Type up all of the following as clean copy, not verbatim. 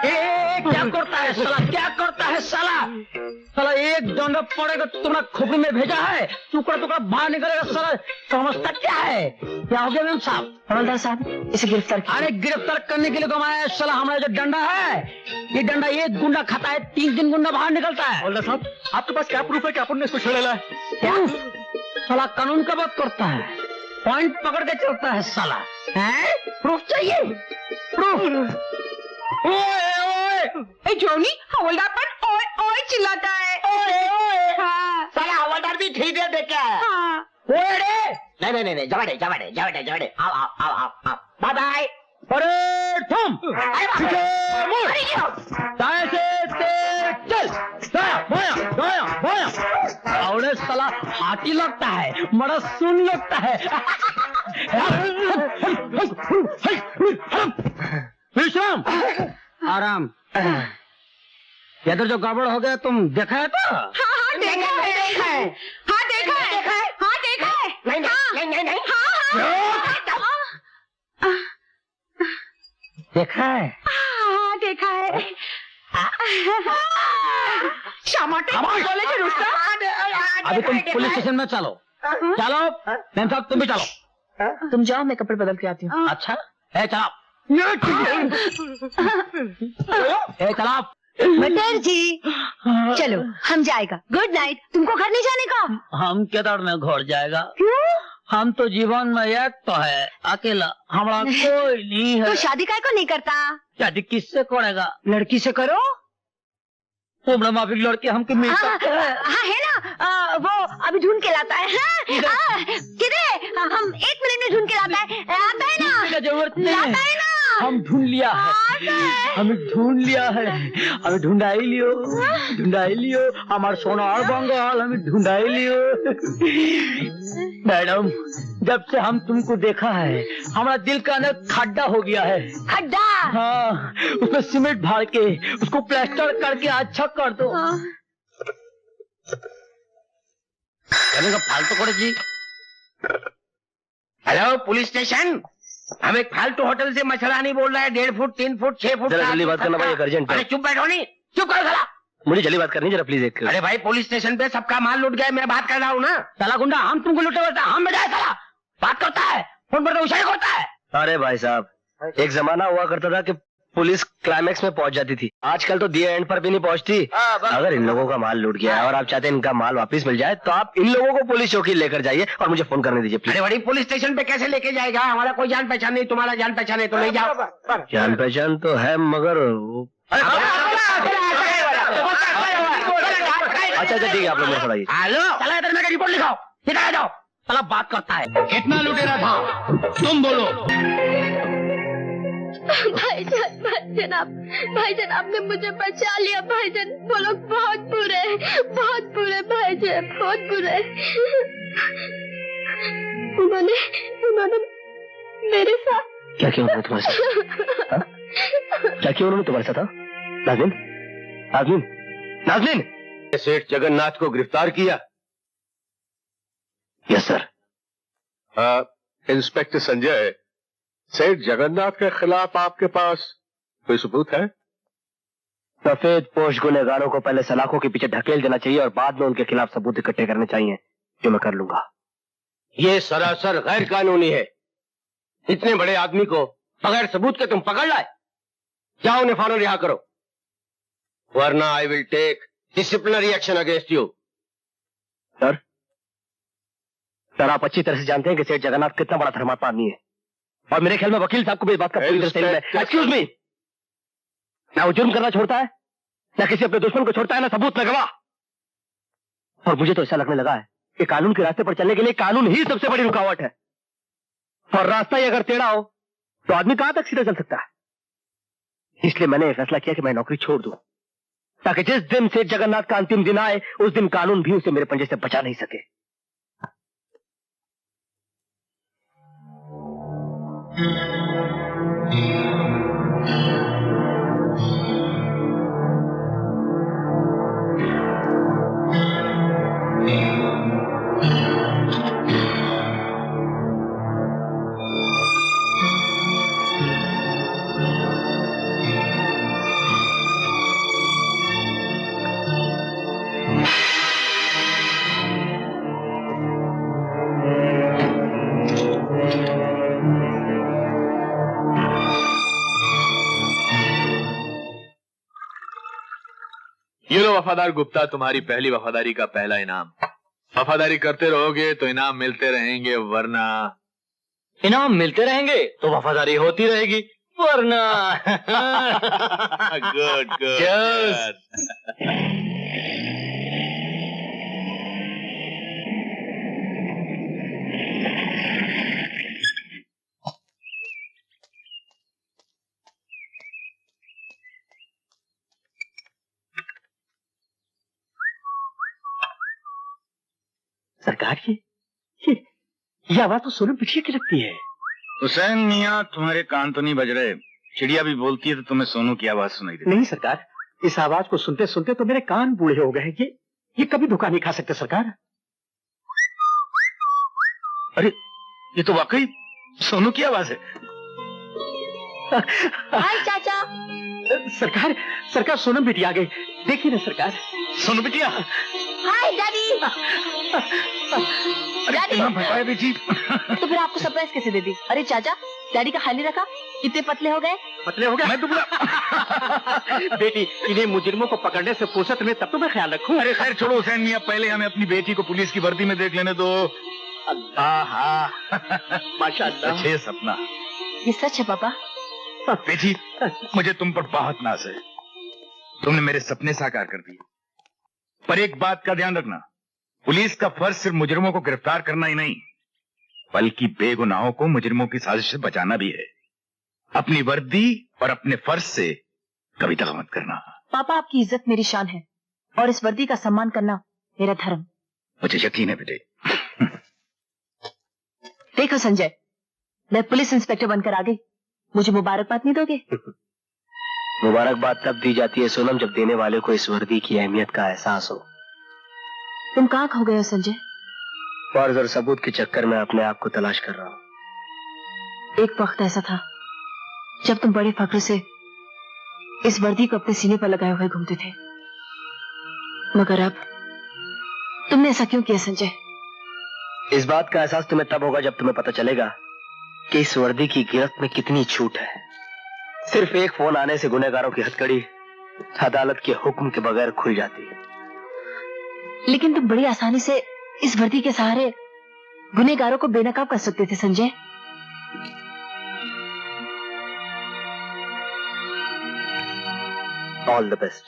क्या करता है साला, क्या करता है साला? साला एक दंड पड़ेगा तो तुमने खोपड़ी में भेजा है, टुकड़ा टुकड़ा बाहर निकलेगा साला। समझता क्या है? क्या हो गया मेम साहब? हवलदार साहब इसे गिरफ्तार कीजिए। अरे गिरफ्तार करने के लिए कमाया है साला। हमारा जो डंडा है, ये डंडा एक गुंडा खाता है, 3 गुंडा बाहर निकलता है। हवलदार साहब आपके पास क्या प्रूफ है कि आपने इसको छेड़ा है? क्या साला कानून का बात करता है, पॉइंट पकड़ के चलता है साला। हैं? प्रूफ चाहिए? प्रूफ? ओए जोनी, हवलदार पर ओए ओए चिल्लाता है। ओए हाँ। साला हवलदार भी ठीक है देखा है। हाँ। ओए रे नहीं जवाड़े आओ बाय बाय। अरे थम दाएं से तेज चल, दाया और साला हाथी लगता है, बड़ा सुन लगता है। विश्राम आराम। इधर जो गड़बड़ हो गया तुम देखा है तो? हाँ देखा है। नहीं। देखा है? हाँ देखा है। शामाटे बोले थे रुस्ता। अभी तुम पुलिस स्टेशन में चलो। मैम साहब तुम भी चलो। तुम जाओ, मैं कपड़े बदल के आती हूँ। अच्छा है चलो। चलो मटर जी चलो हम जाएगा। Good night. तुमको घर नहीं जाने का? हम केदार में घर जाएगा। क्यों? हम तो जीवन में एक तो है अकेला, हमारा कोई नहीं है। तो शादी काय को नहीं करता? शादी किससे करेगा? लड़की से करो। उम्र माफिक लड़के हमको मिल सकते हैं। हाँ है ना, वो अभी ढूंढ के लाता है। किधर? हम 1 मिनट में ढूंढ के लाता है। आता है ना? जरूरत नहीं लाता है ना? हम ढूंढ लिया है, हमें ढूंढ लिया है, हमें ढूंढाई लियो हमारे सोना और बंगाल, हमें ढूंढाई लियो। मैडम जब से हम तुमको देखा है, हमारा दिल का अंदर खड्डा हो गया है। खड्डा? हाँ, उसमें सीमेंट भर के उसको प्लास्टर करके अच्छा कर दो। का फालतू करे जी। हेलो पुलिस स्टेशन, हम एक फालतू होटल से मछला नहीं बोल रहा है। 1.5 फुट 3 फुट 6 फुट। जरा जल्दी बात करना भाई, अर्जेंट है। अरे चुप बैठो, नहीं चुप करो साला। मुझे जल्दी बात करनी जरा प्लीज। एक अरे भाई पुलिस स्टेशन पे सबका माल लूट गया, मैं बात कर रहा हूँ ना। साला गुंडा हम तुमको लुटे होता, हम बजाए साला बात करता है, फोन पर तो इशारे करता है। अरे भाई साहब, एक जमाना हुआ करता था कि पुलिस क्लाइमैक्स में पहुंच जाती थी, आजकल तो दिए एंड पर भी नहीं पहुंचती। अगर इन लोगों का माल लूट गया है और आप चाहते हैं इनका माल वापस मिल जाए, तो आप इन लोगों को पुलिस चौकी लेकर जाइए और मुझे फोन करने दीजिए प्लीज। अरे बड़ी पुलिस स्टेशन पे कैसे लेके जाएगा? हमारा कोई जान पहचान नहीं, तुम्हारा जान पहचान है तो ले जाओ। जान पहचान तो है मगर अच्छा ठीक है, आप लोग मेरे साथ आइए। हेलो चला इधर मेरी रिपोर्ट लिखाओ, इधर आ जाओ। साला बात करता है। कितना लुटेरा था तुम बोलो। भाईजान आपने मुझे बचा लिया भाईजान। वो लोग बहुत बुरे भाईजान, बहुत बुरे। उन्होंने मेरे साथ क्या किया उन्होंने तुम्हारे साथ? क्या किया उन्होंने तुम्हारे साथ? नाज़नीन सेठ जगन्नाथ को गिरफ्तार किया। Yes sir. इंस्पेक्टर संजय, सेठ जगन्नाथ के खिलाफ आपके पास कोई सबूत है? सफेद पोश गुनहगारों को पहले सलाखों के पीछे ढकेल देना चाहिए और बाद में उनके खिलाफ सबूत इकट्ठे करने चाहिए, जो मैं कर लूंगा। ये सरासर गैर कानूनी है। इतने बड़े आदमी को बगैर सबूत के तुम पकड़ लाए। जाओ उन्हें फौरन रिहा करो, वरना I will take disciplinary action against you. Sir आप अच्छी तरह से जानते हैं कि सेठ जगन्नाथ कितना बड़ा धर्मात्मा आदमी है, और मेरे ख्याल में वकील साहब को भी इस बात का पूरी तरह से एक्सक्यूज मी, ना वो जुर्म करना छोड़ता है, ना किसी अपने दुश्मन को छोड़ता है, ना सबूत, ना गवाह। और मुझे तो ऐसा लगने लगा है कि कानून के रास्ते पर चलने के लिए कानून ही सबसे बड़ी रुकावट है, और रास्ता ही अगर टेढ़ा हो तो आदमी कहां तक सीधा चल सकता है। इसलिए मैंने फैसला किया कि मैं नौकरी छोड़ दूं, ताकि जिस दिन सेठ जगन्नाथ का अंतिम दिन आए उस दिन कानून भी उसे मेरे पंजे से बचा नहीं सके। ये लो वफादार गुप्ता, तुम्हारी पहली वफादारी का पहला इनाम। वफादारी करते रहोगे तो इनाम मिलते रहेंगे, वरना इनाम मिलते रहेंगे तो वफादारी होती रहेगी, वरना गुड गुड। Cheers. सरकार ये आवाज तो सोनम पिछले की लगती है। हुसैन मियाँ, तुम्हारे कान तो नहीं बज रहे? चिड़िया भी बोलती है तो तुम्हें सोनू की आवाज सुनाई देती। नहीं सरकार, इस आवाज को सुनते सुनते तो मेरे कान बूढ़े हो गए। ये कभी धोखा नहीं खा सकते सरकार। अरे ये तो वाकई सोनू की आवाज है। हाय चाचा। सरकार सोनम बेटी आ गई, देखिए ना सरकार। सोनू बिटिया। हाय डैडी। डैडी बताया बेटी। तो फिर आपको सरप्राइज कैसे दे दी? अरे चाचा, डैडी का खाली रखा, कितने पतले हो गए? मैं दुबला। बेटी, इन्हें मुजरिमों को पकड़ने से फुर्सत में तब तो मैं ख्याल रखूं। अरे खैर छोड़ो हुसैन मियाँ, पहले हमें अपनी बेटी को पुलिस की वर्दी में देख लेने दो। माशाअल्लाह। अच्छे सपना। ये सच है पापा? बेटी, मुझे तुम पर बहुत नाज है। तुमने मेरे सपने साकार कर दिए। पर एक बात का ध्यान रखना, पुलिस का फर्ज सिर्फ मुजरिमों को गिरफ्तार करना ही नहीं, बल्कि बेगुनाहों को मुजरिमों की साजिश से बचाना भी है। अपनी वर्दी और अपने फर्ज से कभी दगा मत करना। पापा, आपकी इज्जत मेरी शान है और इस वर्दी का सम्मान करना मेरा धर्म। मुझे यकीन है बेटे। देखो संजय, मैं पुलिस इंस्पेक्टर बनकर आ गई, मुझे मुबारकबाद नहीं दोगे? मुबारकबाद तब दी जाती है सोनम, जब देने वाले को इस वर्दी की अहमियत का एहसास हो। तुम कहाँ खो गए हो संजय? फर्ज और सबूत के चक्कर में अपने आप को तलाश कर रहा हूँ। एक वक्त ऐसा था जब तुम बड़े फख्र से इस वर्दी को अपने सीने पर लगाए हुए घूमते थे, मगर अब तुमने ऐसा क्यों किया संजय? इस बात का एहसास तुम्हें तब होगा जब तुम्हें पता चलेगा कि इस वर्दी की गिरफ्त में कितनी छूट है। सिर्फ एक फोन आने से गुनहगारों की हथकड़ी अदालत के हुक्म के बगैर खुल जाती है। लेकिन तुम बड़ी आसानी से इस वर्दी के सहारे गुनहगारों को बेनकाब कर सकते थे संजय। All the best.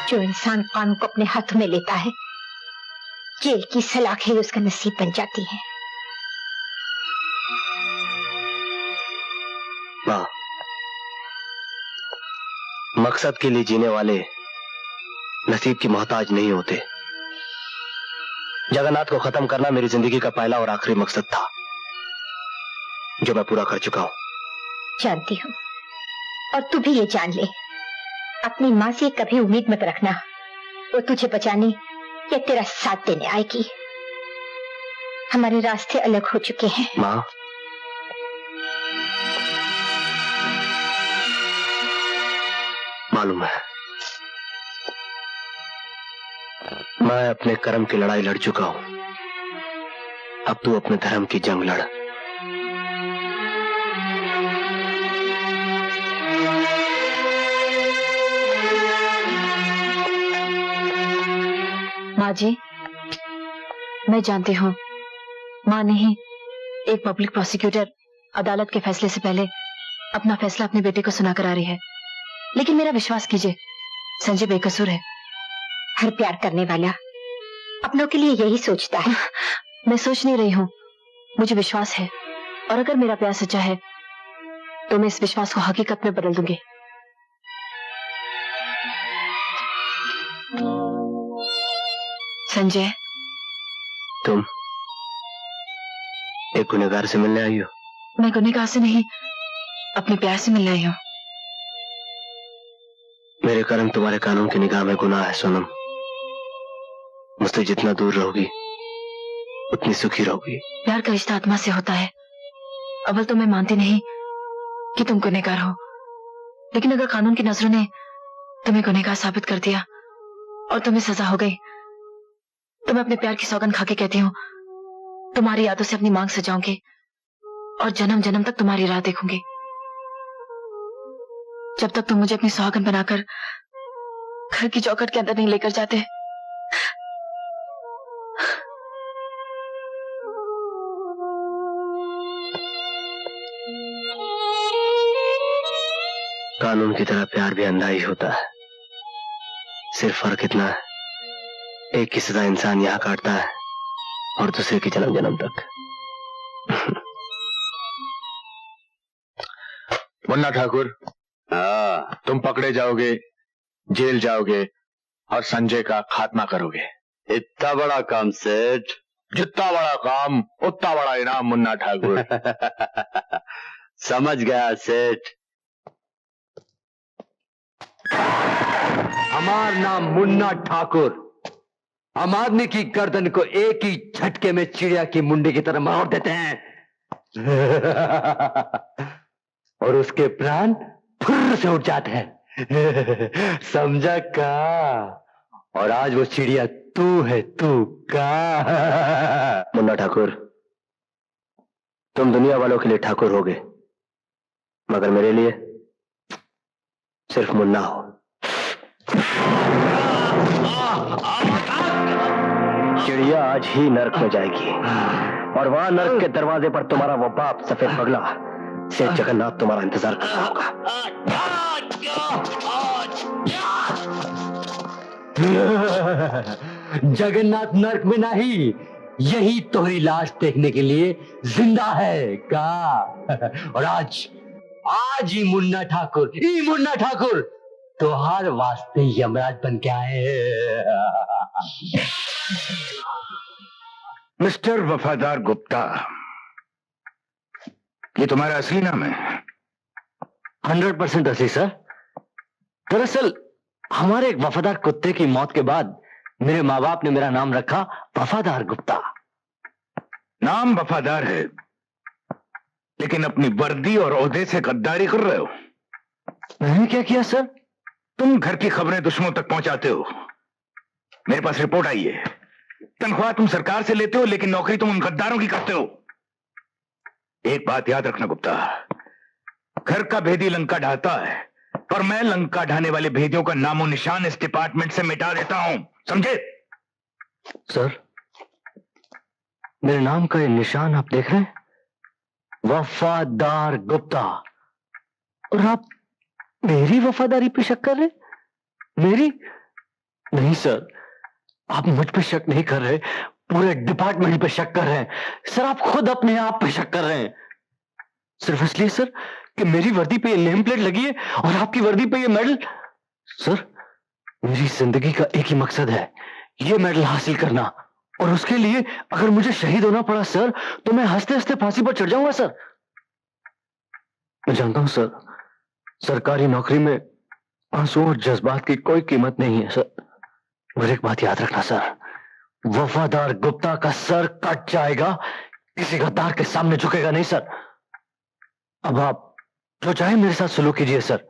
जो इंसान कानून को अपने हाथ में लेता है, जेल की सलाखें उसका नसीब बन जाती है। माँ, मकसद के लिए जीने वाले नसीब की मोहताज नहीं होते। जगन्नाथ को खत्म करना मेरी जिंदगी का पहला और आखिरी मकसद था, जो मैं पूरा कर चुका हूं। जानती हूँ, और तू भी ये जान ले, अपनी माँ से कभी उम्मीद मत रखना वो तुझे बचाने या तेरा साथ देने आएगी। हमारे रास्ते अलग हो चुके हैं। माँ, मालूम है, मैं अपने कर्म की लड़ाई लड़ चुका हूं। अब तू अपने धर्म की जंग लड़। माँ जी, मैं जानती हूँ माँ नहीं, एक पब्लिक प्रोसिक्यूटर अदालत के फैसले से पहले अपना फैसला अपने बेटे को सुनाकर आ रही है, लेकिन मेरा विश्वास कीजिए, संजय बेकसूर है। हर प्यार करने वाला अपनों के लिए यही सोचता है। मैं सोच नहीं रही हूँ, मुझे विश्वास है, और अगर मेरा प्यार सच्चा है तो मैं इस विश्वास को हकीकत में बदल दूंगी। संजय, तुम एक गुनहगार से मिलने आई हो? मैं गुनहगार से नहीं, अपने प्यार से मिलने आई हूँ। मेरे कर्म तुम्हारे कानून की निगाह में गुनाह है सोनम। मुझसे जितना दूर रहोगी उतनी सुखी रहोगी। प्यार का रिश्ता आत्मा से होता है। अव्वल तो मैं मानती नहीं कि तुम गुनहगार हो, लेकिन अगर कानून की नजरों ने तुम्हें गुनहगार साबित कर दिया और तुम्हें सजा हो गई, तो मैं अपने प्यार की सौगंध खा के कहती हूँ, तुम्हारी यादों से अपनी मांग सजाऊंगी और जन्म जन्म तक तुम्हारी राह देखूंगी, जब तक तुम मुझे अपनी सुहागन बनाकर घर की चौखट के अंदर नहीं लेकर जाते। कानून की तरह प्यार भी अंधा ही होता है, सिर्फ फर्क इतना है, एक की सजा इंसान यहाँ काटता है और दूसरे की जन्म जन्म तक। मुन्ना ठाकुर, तुम पकड़े जाओगे, जेल जाओगे और संजय का खात्मा करोगे। इतना बड़ा काम सेठ? जितना बड़ा काम उतना बड़ा इनाम मुन्ना ठाकुर। समझ गया सेठ। हमार नाम मुन्ना ठाकुर। हम आदमी की गर्दन को एक ही झटके में चिड़िया की मुंडी की तरह मरोड़ देते हैं और उसके प्राण फुर्र से उठ जाते हैं। समझा का? और आज वो चिड़िया तू है, तू का? मुन्ना ठाकुर, तुम दुनिया वालों के लिए ठाकुर होगे, मगर मेरे लिए सिर्फ मुन्ना हो। चिड़िया आज ही नर्क में जाएगी और वहां नर्क के दरवाजे पर तुम्हारा वो बाप सफेद पगला सेठ जगन्नाथ तुम्हारा इंतजार कर रहा होगा। जगन्नाथ नर्क में नहीं, यही तुम्हारी लाश देखने के लिए जिंदा है का? और आज ही मुन्ना ठाकुर तो हर वास्ते यमराज बन के आए। मिस्टर वफादार गुप्ता, ये तुम्हारा असली नाम है? 100% असली सर। दरअसल हमारे एक वफादार कुत्ते की मौत के बाद मेरे माँ बाप ने मेरा नाम रखा वफादार गुप्ता। नाम वफादार है, लेकिन अपनी वर्दी और ओहदे से गद्दारी कर रहे हो। मैंने क्या किया सर? तुम घर की खबरें दुश्मनों तक पहुंचाते हो। मेरे पास रिपोर्ट आई है। तनख्वाह तुम सरकार से लेते हो, लेकिन नौकरी तुम उन गद्दारों की करते हो। एक बात याद रखना गुप्ता, घर का भेदी लंका ढाता है और मैं लंका ढाने वाले भेदियों का नामो निशान इस डिपार्टमेंट से मिटा देता हूं, समझे? सर, मेरे नाम का ये निशान आप देख रहे हैं? वफादार गुप्ता। और आप मेरी वफादारी पे शक कर रहे? मेरी? नहीं सर, आप मुझ पे शक नहीं कर रहे, पूरे डिपार्टमेंट पे शक कर रहे हैं। सर, आप खुद अपने आप पे शक कर रहे हैं, सिर्फ इसलिए सर कि मेरी वर्दी पे ये नेम प्लेट लगी है और आपकी वर्दी पे ये मेडल। सर, मेरी जिंदगी का एक ही मकसद है, ये मेडल हासिल करना, और उसके लिए अगर मुझे शहीद होना पड़ा सर, तो मैं हंसते हंसते फांसी पर चढ़ जाऊंगा सर। मैं जानता हूं सर, सरकारी नौकरी में आंसू और जज्बात की कोई कीमत नहीं है सर, मगर एक बात याद रखना सर, वफादार गुप्ता का सर कट जाएगा, किसी गद्दार के सामने झुकेगा नहीं सर। अब आप जो चाहे मेरे साथ सलूक कीजिए सर,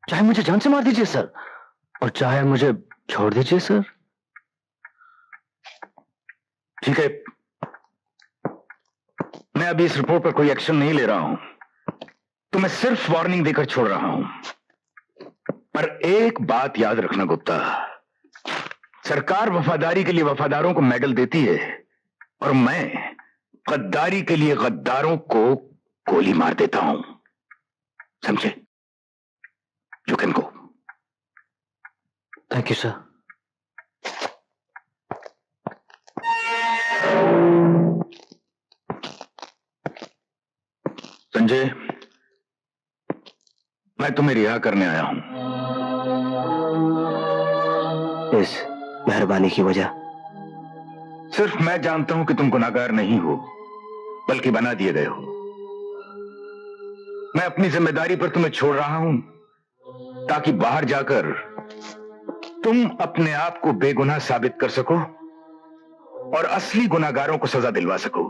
चाहे मुझे जान से मार दीजिए सर, और चाहे मुझे छोड़ दीजिए सर। ठीक है, मैं अभी इस रिपोर्ट पर कोई एक्शन नहीं ले रहा हूं, तो मैं सिर्फ वार्निंग देकर छोड़ रहा हूं। पर एक बात याद रखना गुप्ता, सरकार वफादारी के लिए वफादारों को मेडल देती है और मैं गद्दारी के लिए गद्दारों को गोली मार देता हूं, समझे? You can go. Thank you sir. Sanjay, मैं तुम्हें रिहा करने आया हूं। इस मेहरबानी की वजह? सिर्फ मैं जानता हूं कि तुम गुनाहगार नहीं हो, बल्कि बना दिए गए हो। मैं अपनी जिम्मेदारी पर तुम्हें छोड़ रहा हूं ताकि बाहर जाकर तुम अपने आप को बेगुनाह साबित कर सको और असली गुनाहगारों को सजा दिलवा सको।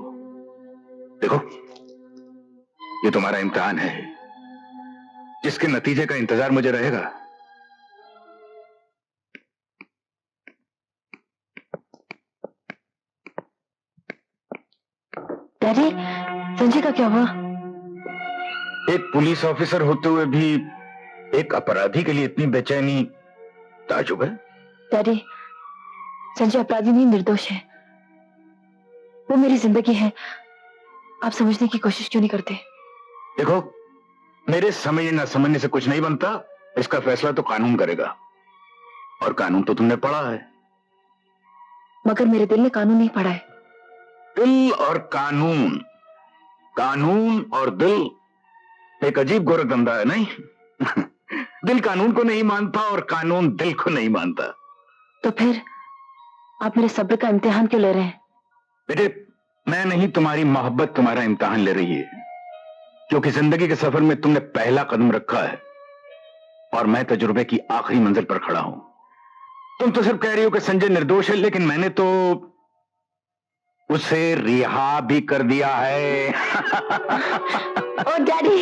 देखो, ये तुम्हारा इम्तिहान है। जिसके नतीजे का इंतजार मुझे रहेगा। डैडी, संजय का क्या हुआ? एक पुलिस ऑफिसर होते हुए भी एक अपराधी के लिए इतनी बेचैनी ताजुब है। डैडी, संजय अपराधी नहीं, निर्दोष है। वो मेरी जिंदगी है। आप समझने की कोशिश क्यों नहीं करते? देखो, मेरे समझने न समझने से कुछ नहीं बनता। इसका फैसला तो कानून करेगा, और कानून तो तुमने पढ़ा है। मगर मेरे दिल ने कानून नहीं पढ़ा है। दिल और कानून, कानून और दिल एक अजीब गोरखधंधा है, नहीं? दिल कानून को नहीं मानता और कानून दिल को नहीं मानता। तो फिर आप मेरे सब्र का इम्तिहान क्यों ले रहे हैं? बेटे, मैं नहीं, तुम्हारी मोहब्बत तुम्हारा इम्तिहान ले रही है, क्योंकि जिंदगी के सफर में तुमने पहला कदम रखा है और मैं तजुर्बे की आखिरी मंजिल पर खड़ा हूं। तुम तो सिर्फ कह रही हो कि संजय निर्दोष है, लेकिन मैंने तो उसे रिहा भी कर दिया है। ओ डैडी,